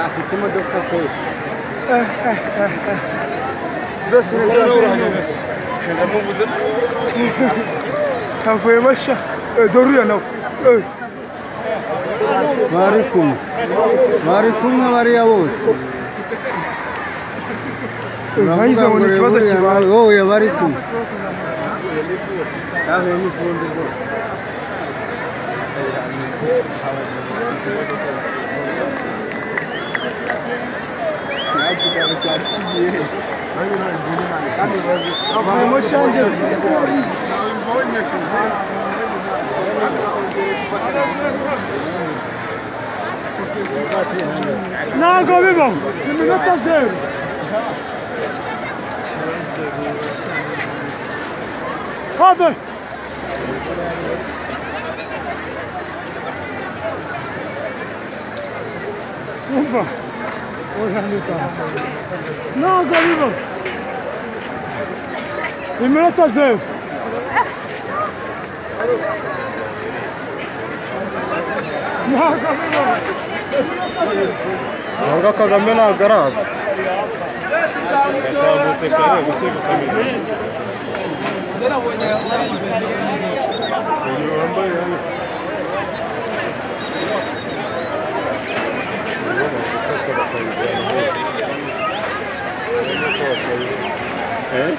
afite imodoka pe zose ndamubuze ntavuye masha doruya nawe bari kumwe bariya bose nkayize ngo ni ikibazo kibaye wowe bari kumwe sabe n'ifundi rwose ntabwo bibaho iminota zeru habe umva ntabwo bibaho iminota zeru ntabwo bibaho ntabwo Kagame ntabwo araza yatambutse kare gusiga uyu wambaye eh